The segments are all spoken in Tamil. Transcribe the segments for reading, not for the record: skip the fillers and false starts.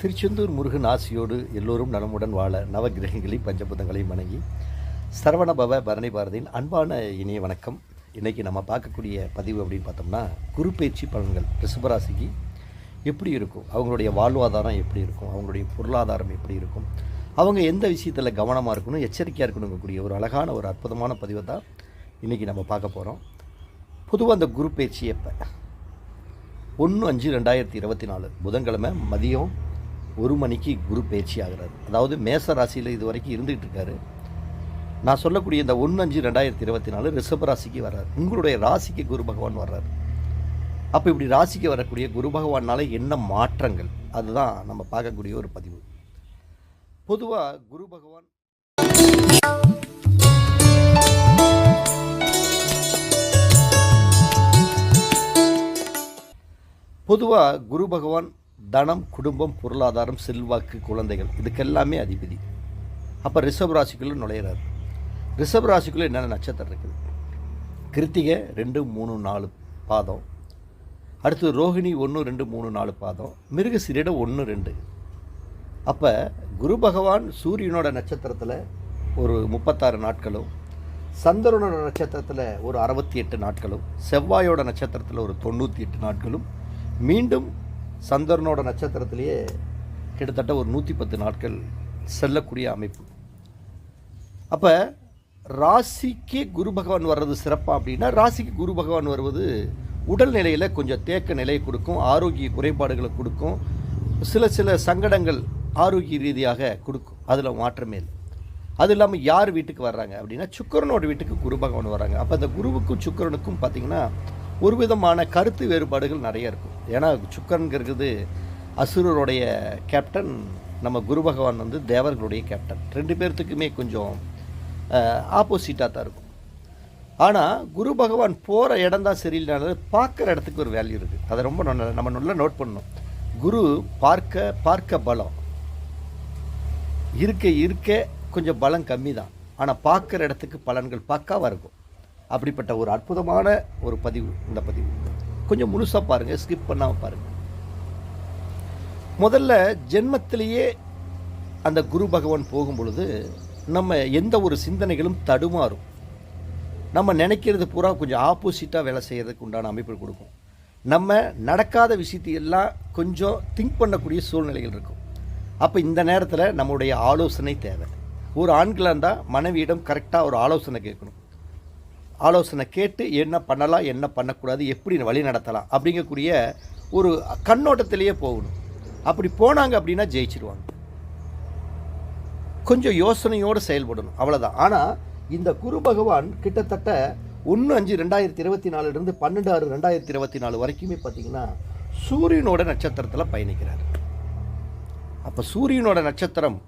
திருச்செந்தூர் முருகன் ஆசியோடு எல்லோரும் நலமுடன் வாழ நவகிரகங்களை பஞ்சபூதங்களை வணங்கி சரவணபவ பரணி பாரதியின் அன்பான இனிய வணக்கம். இன்றைக்கி நம்ம பார்க்கக்கூடிய பதிவு அப்படின்னு பார்த்தோம்னா, குரு பயிற்சி பலன்கள் ரிஷபராசிக்கு எப்படி இருக்கும், அவங்களுடைய வாழ்வாதாரம் எப்படி இருக்கும், அவங்களுடைய பொருளாதாரம் எப்படி இருக்கும், அவங்க எந்த விஷயத்தில் கவனமாக இருக்கணும், எச்சரிக்கையாக இருக்கணுங்கக்கூடிய ஒரு அழகான ஒரு அற்புதமான பதிவை தான் இன்றைக்கி நம்ம பார்க்க போகிறோம். பொதுவாக அந்த குரு பயிற்சி எப்போ 1/5/2024 புதன்கிழமை மதியம் 1 மணிக்கு குரு பயிற்சி ஆகிறார். அதாவது மேச ராசியில் இது வரைக்கும் இருந்துகிட்டு இருக்காரு. நான் சொல்லக்கூடிய இந்த 1/5/2024 ரிஷப ராசிக்கு வர்றார். உங்களுடைய ராசிக்கு குரு பகவான் வர்றார். அப்போ இப்படி ராசிக்கு வரக்கூடிய குரு பகவானால என்ன மாற்றங்கள், அதுதான் நம்ம பார்க்கக்கூடிய ஒரு பதிவு. பொதுவாக குரு பகவான் தனம், குடும்பம், பொருளாதாரம், செல்வாக்கு, குழந்தைகள் இதுக்கெல்லாமே அதிபதி. அப்போ ரிஷப ராசிக்குள்ளே நுழையிறார். ரிஷப ராசிக்குள்ளே என்னென்ன நட்சத்திரம் இருக்குது? கிருத்திகை 2, 3, 4 பாதம், அடுத்து ரோஹிணி 1, 2, 3, 4 பாதம், மிருகசீரிடம் 1, 2. அப்போ குரு பகவான் சூரியனோட நட்சத்திரத்தில் ஒரு 36 நாட்களும், சந்திரனோட நட்சத்திரத்தில் ஒரு 68 நாட்களும், செவ்வாயோட நட்சத்திரத்தில் ஒரு 98 நாட்களும், மீண்டும் சந்திரனோட நட்சத்திரத்திலேயே கிட்டத்தட்ட ஒரு 110 நாட்கள் செல்லக்கூடிய அமைப்பு. அப்போ ராசிக்கு குரு பகவான் வர்றது சிறப்பாக அப்படின்னா, ராசிக்கு குரு பகவான் வருவது உடல்நிலையில் கொஞ்சம் தேக்க நிலையை கொடுக்கும், ஆரோக்கிய குறைபாடுகளை கொடுக்கும், சில சங்கடங்கள் ஆரோக்கிய ரீதியாக கொடுக்கும். அதில் மாற்றமே இல்லை. அது இல்லாமல் யார் வீட்டுக்கு வர்றாங்க அப்படின்னா, சுக்கிரனோட வீட்டுக்கு குரு பகவான் வர்றாங்க. அப்போ அந்த குருவுக்கும் சுக்கிரனுக்கும் பார்த்திங்கன்னா ஒரு விதமான கருத்து வேறுபாடுகள் நிறைய இருக்கும். ஏன்னா சுக்கிரன்கிறது அசுரருடைய கேப்டன், நம்ம குரு பகவான் வந்து தேவர்களுடைய கேப்டன். 2 பேர்த்துக்குமே கொஞ்சம் ஆப்போசிட்டாக தான் இருக்கும். ஆனால் குரு பகவான் போகிற இடம் தான் சரியில்லைனாலும் பார்க்குற இடத்துக்கு ஒரு வேல்யூ இருக்குது. அதை ரொம்ப நம்ம நல்லா நோட் பண்ணணும். குரு பார்க்க பலம் இருக்க கொஞ்சம் பலம் கம்மி தான், ஆனால் பார்க்குற இடத்துக்கு பலன்கள் பக்காவாக இருக்கும். அப்படிப்பட்ட ஒரு அற்புதமான ஒரு பதிவு இந்த பதிவு. கொஞ்சம் முழுசாக பாருங்கள், ஸ்கிப் பண்ணாமல் பாருங்கள். முதல்ல ஜென்மத்திலேயே அந்த குரு பகவான் போகும் பொழுது நம்ம எந்த ஒரு சிந்தனைகளும் தடுமாறும். நம்ம நினைக்கிறது பூரா கொஞ்சம் ஆப்போசிட்டாக வேலை செய்கிறதுக்கு உண்டான அமைப்பு கொடுக்கும். நம்ம நடக்காத விஷயத்தையெல்லாம் கொஞ்சம் திங்க் பண்ணக்கூடிய சூழ்நிலைகள் இருக்கும். அப்போ இந்த நேரத்தில் நம்மளுடைய ஆலோசனை தேவை. ஒரு ஆண்களாக இருந்தால் மனைவியிடம் கரெக்டாக ஒரு ஆலோசனை கேட்கணும். ஆலோசனை கேட்டு என்ன பண்ணலாம், என்ன பண்ணக்கூடாது, எப்படி வழி நடத்தலாம் அப்படிங்கக்கூடிய ஒரு கண்ணோட்டத்திலேயே போகணும். அப்படி போனாங்க அப்படின்னா ஜெயிச்சிருவாங்க. கொஞ்சம் யோசனையோடு செயல்படணும், அவ்வளோதான். ஆனால் இந்த குரு பகவான் கிட்டத்தட்ட 1/5/2024 12/6/2024 வரைக்குமே பார்த்திங்கன்னா சூரியனோட நட்சத்திரத்தில் பயணிக்கிறார். அப்போ சூரியனோட நட்சத்திரம்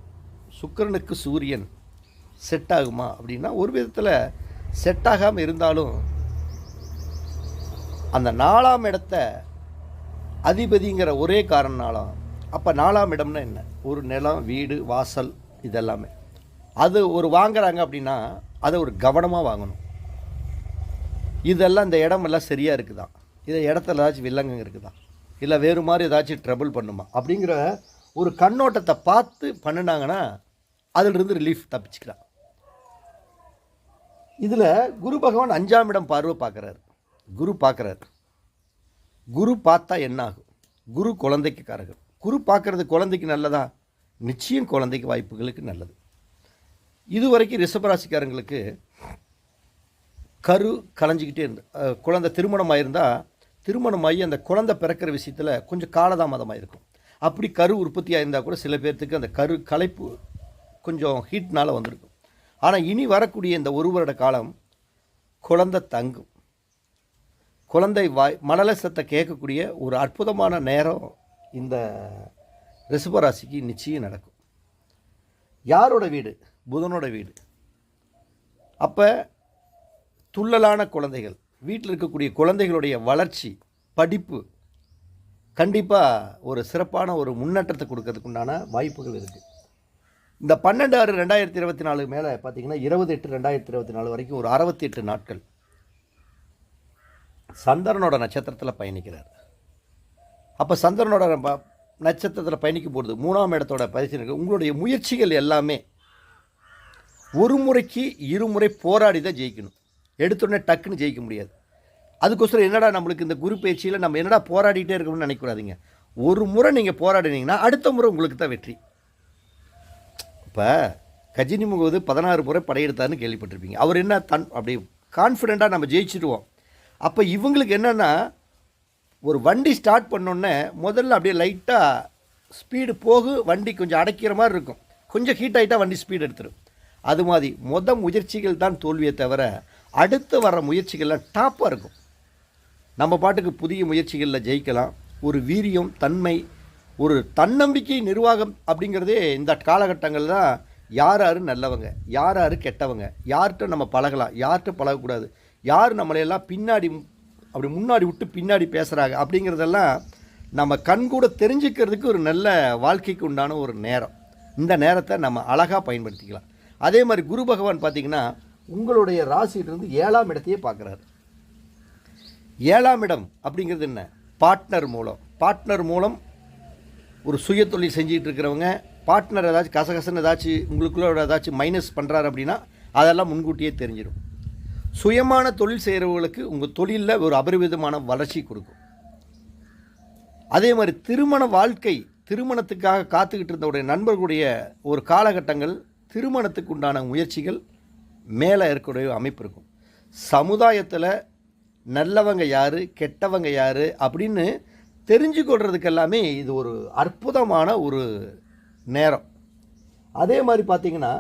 சுக்கிரனுக்கு சூரியன் செட் ஆகுமா அப்படின்னா ஒரு விதத்தில் செட் ஆகாமல் இருந்தாலும், அந்த 4ஆம் இடத்த அதிபதிங்கிற ஒரே காரணனாலும். அப்போ 4ஆம் இடம்னா என்ன? ஒரு நிலம், வீடு, வாசல் இதெல்லாமே. அது ஒரு வாங்குறாங்க அப்படின்னா அதை ஒரு கவனமாக வாங்கணும். இதெல்லாம் இந்த இடமெல்லாம் சரியாக இருக்குதா, இதை இடத்துல ஏதாச்சும் வில்லங்க இருக்குதா, இல்லை வேறு மாதிரி ஏதாச்சும் ட்ரபிள் பண்ணுமா அப்படிங்கிற ஒரு கண்ணோட்டத்தை பார்த்து பண்ணினாங்கன்னா அதிலிருந்து ரிலீஃப் தப்பிச்சுக்கலாம். இதில் குரு பகவான் 5ஆம் இடம் பார்வை பார்க்குறாரு. குரு பார்த்தா என்ன ஆகும்? குரு குழந்தைக்கு காரகர். குரு பார்க்குறது குழந்தைக்கு நல்லதா? நிச்சயம் குழந்தைக்கு வாய்ப்புகளுக்கு நல்லது. இதுவரைக்கும் ரிஷபராசிக்காரங்களுக்கு கரு கலைஞ்சிக்கிட்டே இருந்து குழந்தை திருமணமாகி அந்த குழந்தை பிறக்கிற விஷயத்தில் கொஞ்சம் காலதாமதமாக இருக்கும். அப்படி கரு உற்பத்தியாக இருந்தால் கூட சில பேர்த்துக்கு அந்த கரு கலைப்பு கொஞ்சம் ஹீட்னால் வந்திருக்கும். ஆனால் இனி வரக்கூடிய இந்த 1 வருட காலம் குழந்தை தங்கும். குழந்தை மழலசத்தை கேட்கக்கூடிய ஒரு அற்புதமான நேரம் இந்த ரிஷபராசிக்கு நிச்சயம் நடக்கும். யாரோட வீடு? புதனோட வீடு. அப்போ துள்ளலான குழந்தைகள், வீட்டில் இருக்கக்கூடிய குழந்தைகளுடைய வளர்ச்சி, படிப்பு கண்டிப்பாக ஒரு சிறப்பான ஒரு முன்னேற்றத்தை கொடுக்கறதுக்கு உண்டான வாய்ப்புகள் இருக்குது. இந்த 12/6/2024 மேலே பார்த்தீங்கன்னா 20/8/2024 வரைக்கும் ஒரு 68 நாட்கள் சந்திரனோட நட்சத்திரத்தில் பயணிக்கிறார். அப்போ சந்திரனோட நட்சத்திரத்தில் பயணிக்கும் பொழுது 3ஆம் இடத்தோட பரிசீலனை உங்களுடைய முயற்சிகள் எல்லாமே ஒரு முறைக்கு இருமுறை போராடி தான் ஜெயிக்கணும். எடுத்தோடனே டக்குன்னு ஜெயிக்க முடியாது. அதுக்கோசரம் என்னடா நம்மளுக்கு இந்த குரு பயிற்சியில் நம்ம என்னடா போராடிட்டே இருக்கணும்னு நினைக்கூடாதீங்க. ஒரு முறை நீங்கள் போராடினீங்கன்னா அடுத்த முறை உங்களுக்கு தான் வெற்றி. இப்போ கஜினி முகமது 16 முறை படையெடுத்தாருன்னு கேள்விப்பட்டிருப்பீங்க. அவர் என்ன அப்படி கான்ஃபிடெண்ட்டாக நம்ம ஜெயிச்சிடுவோம். அப்போ இவங்களுக்கு என்னென்னா ஒரு வண்டி ஸ்டார்ட் பண்ணோன்னே முதல்ல அப்படியே லைட்டாக ஸ்பீடு வண்டி கொஞ்சம் அடைக்கிற மாதிரி இருக்கும். கொஞ்சம் ஹீட் ஆகிட்டா வண்டி ஸ்பீடு எடுத்துடும். அது மாதிரி முயற்சிகள் தான் தோல்வியை தவிர அடுத்து வர முயற்சிகள்லாம் டாப்பாக இருக்கும். நம்ம பாட்டுக்கு புதிய முயற்சிகளில் ஜெயிக்கலாம். ஒரு வீரியம், தன்மை, ஒரு தன்னம்பிக்கை, நிர்வாகம் அப்படிங்கிறதே இந்த காலகட்டங்களில் தான் யார் நல்லவங்க, யார் கெட்டவங்க, யார்கிட்ட நம்ம பழகலாம், யார்கிட்ட பழகக்கூடாது, யார் நம்மளையெல்லாம் பின்னாடி அப்படி முன்னாடி விட்டு பின்னாடி பேசுகிறாங்க அப்படிங்கிறதெல்லாம் நம்ம கண்கூட தெரிஞ்சுக்கிறதுக்கு ஒரு நல்ல வாழ்க்கைக்கு உண்டான ஒரு நேரம். இந்த நேரத்தை நம்ம அழகாக பயன்படுத்திக்கலாம். அதே மாதிரி குரு பகவான் பார்த்திங்கன்னா உங்களுடைய ராசியிலிருந்து 7ஆம் இடத்தையே பார்க்குறாரு. 7ஆம் இடம் அப்படிங்கிறது என்ன? பார்ட்னர் மூலம் ஒரு சுய தொழில் செஞ்சுக்கிட்டு இருக்கிறவங்க, பார்ட்னர் ஏதாச்சும் கசகசன்னு ஏதாச்சும் உங்களுக்குள்ள ஏதாச்சும் மைனஸ் பண்ணுறாரு அப்படின்னா அதெல்லாம் முன்கூட்டியே தெரிஞ்சிடும். சுயமான தொழில் செய்கிறவங்களுக்கு உங்கள் தொழிலில் ஒரு அபரிவிதமான வளர்ச்சி கொடுக்கும். அதே மாதிரி திருமண வாழ்க்கை, திருமணத்துக்காக காத்துக்கிட்டு இருந்தவுடைய நண்பர்களுடைய ஒரு காலகட்டங்கள், திருமணத்துக்கு உண்டான முயற்சிகள் மேலே இருக்கக்கூடிய அமைப்பு இருக்கும். சமுதாயத்தில் நல்லவங்க யார், கெட்டவங்க யார் அப்படின்னு தெரிஞ்சு கொள்றதுக்கு எல்லாமே இது ஒரு அற்புதமான ஒரு நேரம். அதே மாதிரி பார்த்திங்கன்னா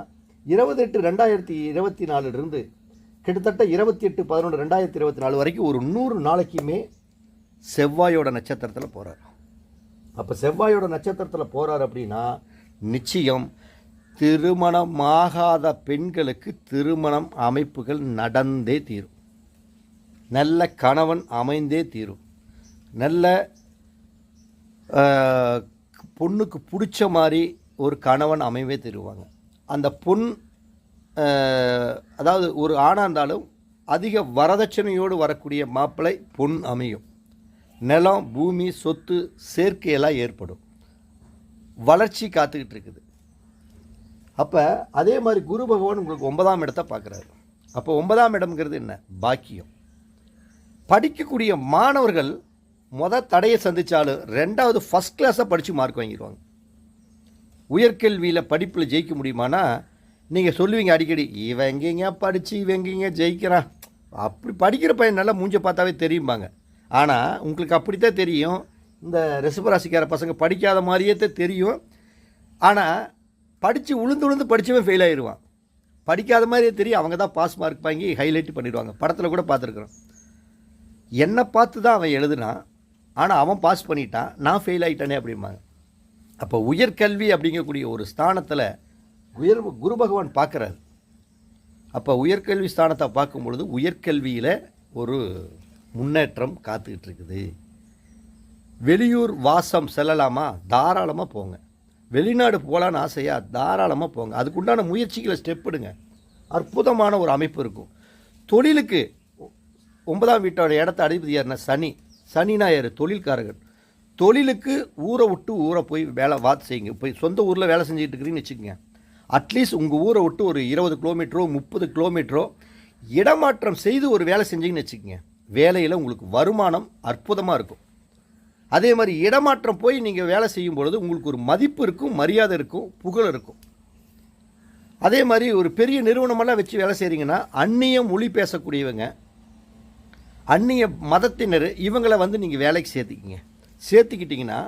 28/2024 கிட்டத்தட்ட 28/11/2024 வரைக்கும் ஒரு 100 நாளைக்குமே செவ்வாயோட நட்சத்திரத்தில் போகிறார். அப்போ செவ்வாயோட நட்சத்திரத்தில் போகிறார் அப்படின்னா நிச்சயம் திருமணமாகாத பெண்களுக்கு திருமணம் அமைப்புகள் நடந்தே தீரும். நல்ல கணவன் அமைந்தே தீரும். நல்ல பொண்ணுக்கு பிடிச்ச மாதிரி ஒரு கணவன் அமைவே தருவாங்க. அந்த பொன் அதாவது ஒரு ஆணாக இருந்தாலும் அதிக வரதட்சணையோடு வரக்கூடிய மாப்பிள்ளை பொன் அமையும். நிலம், பூமி, சொத்து சேர்க்கையெல்லாம் ஏற்படும். வளர்ச்சி காத்துக்கிட்டு இருக்குது. அப்போ அதே மாதிரி குரு பகவான் உங்களுக்கு 9ஆம் இடத்தை பார்க்குறாரு. அப்போ 9ஆம் இடம்ங்கிறது என்ன? பாக்கியம். படிக்கக்கூடிய மாணவர்கள் தடையை சந்தித்தாலும் 2வது ஃபஸ்ட் கிளாஸாக படித்து மார்க் வாங்கிடுவாங்க. உயர்கல்வியில் படிப்பில் ஜெயிக்க முடியுமானா நீங்கள் சொல்லுவீங்க அடிக்கடி, இவன் எங்கேங்க படித்து இவன் எங்கேங்க ஜெயிக்கிறான், அப்படி படிக்கிற பையன் நல்லா மூஞ்ச பார்த்தாவே தெரியும்பாங்க. ஆனால் உங்களுக்கு அப்படித்தான் தெரியும். இந்த ரிஷபராசிக்கார பசங்க படிக்காத மாதிரியே தான் தெரியும். ஆனால் படித்து உளுந்து படித்தவன் ஃபெயில் ஆகிடுவான். படிக்காத மாதிரியே தெரியும். அவங்க தான் பாஸ் மார்க் வாங்கி ஹைலைட் பண்ணிடுவாங்க. படத்தில் கூட பார்த்துருக்குறோம். என்னை பார்த்து தான் அவன் எழுதுனான், ஆனால் அவன் பாஸ் பண்ணிட்டான், நான் ஃபெயில் ஆகிட்டானே அப்படிம்பாங்க. அப்போ உயர்கல்வி அப்படிங்கக்கூடிய ஒரு ஸ்தானத்தில் குரு பகவான் பார்க்குறாரு. அப்போ உயர்கல்வி ஸ்தானத்தை பார்க்கும் பொழுது உயர்கல்வியில் ஒரு முன்னேற்றம் காத்துக்கிட்டு இருக்குது. வெளியூர் வாசம் செல்லலாமா? தாராளமாக போங்க. வெளிநாடு போகலான்னு ஆசையா? தாராளமாக போங்க. அதுக்குண்டான முயற்சிகளை ஸ்டெப் எடுங்க. அற்புதமான ஒரு அமைப்பு இருக்கும். தொழிலுக்கு 9ஆம் வீட்டோட இடத்த அதிபதி யாருன்னா சனினா யார்? தொழில்காரர்கள். தொழிலுக்கு ஊரை விட்டு ஊரை போய் வேலை செய்யுங்க. போய் சொந்த ஊரில் வேலை செஞ்சுக்கிட்டு இருக்கிறீங்கன்னு வச்சுக்கோங்க. அட்லீஸ்ட் உங்கள் ஊரை விட்டு ஒரு 20 கிலோமீட்டரோ 30 கிலோமீட்டரோ இடமாற்றம் செய்து ஒரு வேலை செஞ்சீங்கன்னு வச்சுக்கோங்க. வேலையில் உங்களுக்கு வருமானம் அற்புதமாக இருக்கும். அதே மாதிரி இடமாற்றம் போய் நீங்கள் வேலை செய்யும் பொழுது உங்களுக்கு ஒரு மதிப்பு இருக்கும், மரியாதை இருக்கும், புகழ் இருக்கும். அதே மாதிரி ஒரு பெரிய நிறுவனமெல்லாம் வச்சு வேலை செய்கிறீங்கன்னா அந்நிய மொழி பேசக்கூடியவங்க, அந்நிய மதத்தினர், இவங்களை நீங்கள் வேலைக்கு சேர்த்துக்கிட்டிங்கன்னா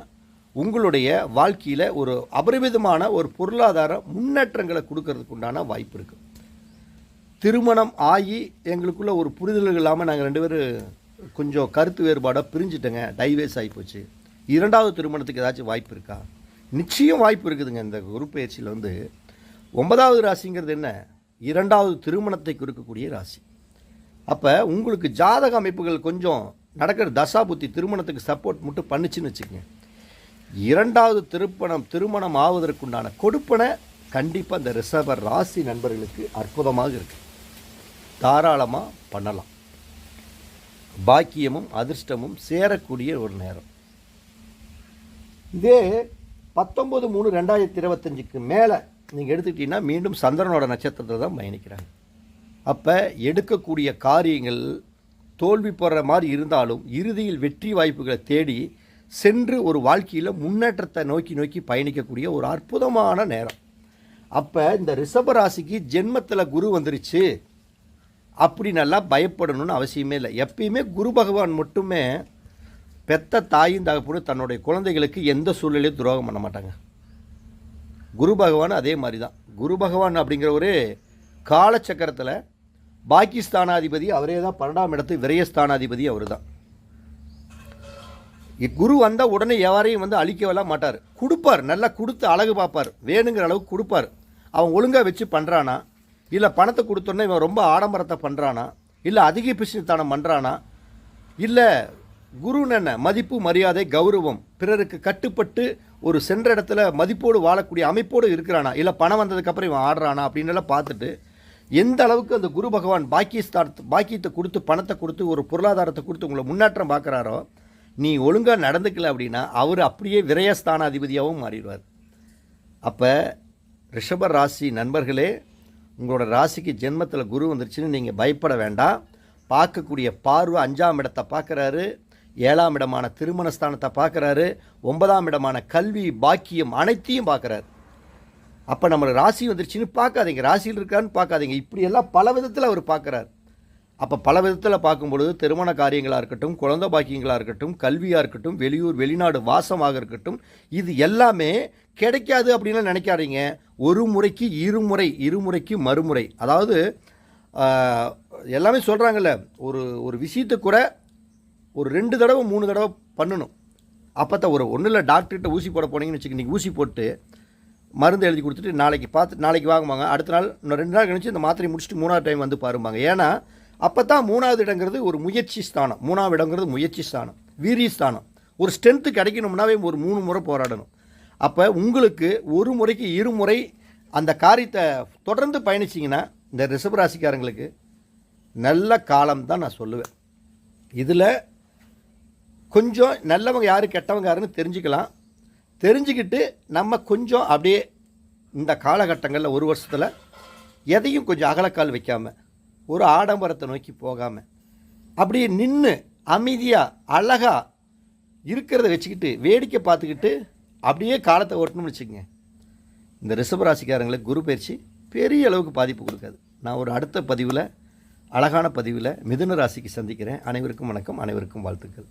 உங்களுடைய வாழ்க்கையில் ஒரு அபரிவிதமான ஒரு பொருளாதார முன்னேற்றங்களை கொடுக்கறதுக்கு உண்டான வாய்ப்பு இருக்குது. திருமணம் ஆகி எங்களுக்குள்ள ஒரு புரிதல்கள் இல்லாமல் நாங்கள் 2 பேரும் கொஞ்சம் கருத்து வேறுபாடாக பிரிஞ்சுட்டேங்க, டைவேர்ஸ் ஆகி போச்சு. 2வது திருமணத்துக்கு ஏதாச்சும் வாய்ப்பு இருக்கா? நிச்சயம் வாய்ப்பு இருக்குதுங்க. இந்த குரு பயிற்சியில் 9வது ராசிங்கிறது என்ன? 2வது திருமணத்தை குறிக்கக்கூடிய ராசி. அப்போ உங்களுக்கு ஜாதக அமைப்புகள் கொஞ்சம் நடக்கிற தசா புத்தி திருமணத்துக்கு சப்போர்ட் மட்டும் பண்ணிச்சுன்னு வச்சுக்கோங்க. 2வது திருமணம் ஆவதற்குண்டான கொடுப்பனை கண்டிப்பாக இந்த ரிஷப ராசி நண்பர்களுக்கு அற்புதமாக இருக்குது. தாராளமாக பண்ணலாம். பாக்கியமும் அதிர்ஷ்டமும் சேரக்கூடிய ஒரு நேரம். இதே 19/3/2025 மேலே நீங்கள் எடுத்துக்கிட்டீங்கன்னா மீண்டும் சந்திரனோட நட்சத்திரத்தை தான் பயணிக்கிறாங்க. அப்போ எடுக்கக்கூடிய காரியங்கள் தோல்வி போடுற மாதிரி இருந்தாலும் இறுதியில் வெற்றி வாய்ப்புகளை தேடி சென்று ஒரு வாழ்க்கையில் முன்னேற்றத்தை நோக்கி பயணிக்கக்கூடிய ஒரு அற்புதமான நேரம். அப்போ இந்த ரிஷபராசிக்கு ஜென்மத்தில் குரு வந்துருச்சு அப்படி நல்லா பயப்படணும்னு அவசியமே இல்லை. எப்பயுமே குரு பகவான் மட்டுமே பெத்த தாயும் தகப்பனும் தன்னுடைய குழந்தைகளுக்கு எந்த சூழ்நிலையும் துரோகம் பண்ண மாட்டாங்க. குரு பகவான் அதே மாதிரி தான். குரு பகவான் அப்படிங்கிற ஒரு காலச்சக்கரத்தில் பாகிஸ்தானாதிபதி அவரே தான். 12ஆம் இடத்து விரயஸ்தானாதிபதி அவர் தான். குரு வந்தால் உடனே யாரையும் வந்து அழிக்கவெல்லாம் மாட்டார். கொடுப்பார், நல்லா கொடுத்து அழகு பார்ப்பார், வேணுங்கிற அளவுக்கு கொடுப்பார். அவன் ஒழுங்காக வச்சு பண்ணுறானா, இல்லை பணத்தை கொடுத்தோன்னே இவன் ரொம்ப ஆடம்பரத்தை பண்ணுறானா, இல்லை அதிக பிசினஸ்தானம் பண்ணுறானா, இல்லை குருன்னு என்ன மதிப்பு மரியாதை கௌரவம் பிறருக்கு கட்டுப்பட்டு ஒரு சென்ற இடத்துல மதிப்போடு வாழக்கூடிய அமைப்போடு இருக்கிறானா, இல்லை பணம் வந்ததுக்கப்புறம் இவன் ஆடுறானா அப்படின்னெல்லாம் பார்த்துட்டு எந்த அளவுக்கு அந்த குரு பகவான் பாக்கியத்தை கொடுத்து பணத்தை கொடுத்து ஒரு பொருளாதாரத்தை கொடுத்து உங்களை முன்னேற்றம் பார்க்குறாரோ, நீ ஒழுங்காக நடந்துக்கல அப்படின்னா அவர் அப்படியே விரயஸ்தான அதிபதியாகவும் மாறிடுவார். அப்போ ரிஷப ராசி நண்பர்களே, உங்களோட ராசிக்கு ஜென்மத்தில் குரு வந்துருச்சுன்னு நீங்கள் பயப்பட வேண்டாம். பார்க்கக்கூடிய பார்வை 5ஆம் இடத்தை பார்க்குறாரு, 7ஆம் இடமான திருமணஸ்தானத்தை பார்க்குறாரு, 9ஆம் இடமான கல்வி பாக்கியம் அனைத்தையும் பார்க்குறாரு. அப்போ நம்மளுக்கு ராசி வந்துருச்சுன்னு பார்க்காதீங்க, ராசியில் இருக்கான்னு பார்க்காதீங்க, இப்படியெல்லாம் பல விதத்தில் அவர் பார்க்குறாரு. அப்போ பல விதத்தில் பார்க்கும்பொழுது திருமண காரியங்களாக இருக்கட்டும், குழந்தை பாக்கியங்களாக இருக்கட்டும், கல்வியாக இருக்கட்டும், வெளியூர் வெளிநாடு வாசமாக இருக்கட்டும், இது எல்லாமே கிடைக்காது அப்படின்னு நினைக்காதீங்க. ஒரு முறைக்கு இருமுறைக்கு மறுமுறை. அதாவது எல்லாமே சொல்கிறாங்கல்ல, ஒரு விஷயத்தை கூட ஒரு 2 தடவை 3 தடவை பண்ணணும். அப்போ தான் ஒன்றும் இல்லை, டாக்டர்கிட்ட ஊசி போட போனீங்கன்னு வச்சுக்க, இன்றைக்கி ஊசி போட்டு மருந்து எழுதி கொடுத்துட்டு நாளைக்கு வாங்குவாங்க, அடுத்த நாள் இன்னும் 2 நாள் கழிச்சு இந்த மாத்திரை முடிச்சுட்டு 3ஆவது டைம் வந்து பாருப்பாங்க. ஏன்னா அப்போ தான் 3ஆவது இடங்கிறது ஒரு முயற்சி ஸ்தானம், 3ஆவது இடங்கிறது முயற்சி ஸ்தானம், வீரிய ஸ்தானம். ஒரு ஸ்ட்ரென்த்து கிடைக்கணும்னாவே ஒரு 3 முறை போராடணும். அப்போ உங்களுக்கு ஒரு முறைக்கு இருமுறை அந்த காரியத்தை தொடர்ந்து பயணிச்சிங்கன்னா இந்த ரிஷபராசிக்காரங்களுக்கு நல்ல காலம் தான் நான் சொல்லுவேன். இதில் கொஞ்சம் நல்லவங்க யார் கெட்டவங்க யாருன்னு தெரிஞ்சுக்கலாம். தெரிஞ்சுக்கிட்டு நம்ம கொஞ்சம் அப்படியே இந்த காலகட்டங்களில் ஒரு வருஷத்தில் எதையும் கொஞ்சம் அகலக்கால் வைக்காமல் ஒரு ஆடம்பரத்தை நோக்கி போகாமல் அப்படியே நின்று அமைதியாக அழகாக இருக்கிறத வச்சுக்கிட்டு வேடிக்கை பார்த்துக்கிட்டு அப்படியே காலத்தை ஓட்டணும்னு வச்சுக்கோங்க. இந்த ரிஷபராசிக்காரங்களுக்கு குரு பயிற்சி பெரிய அளவுக்கு பாதிப்பு கொடுக்காது. நான் ஒரு அடுத்த பதிவில் அழகான பதிவில் மிதுன ராசிக்கு சந்திக்கிறேன். அனைவருக்கும் வணக்கம், அனைவருக்கும் வாழ்த்துக்கள்.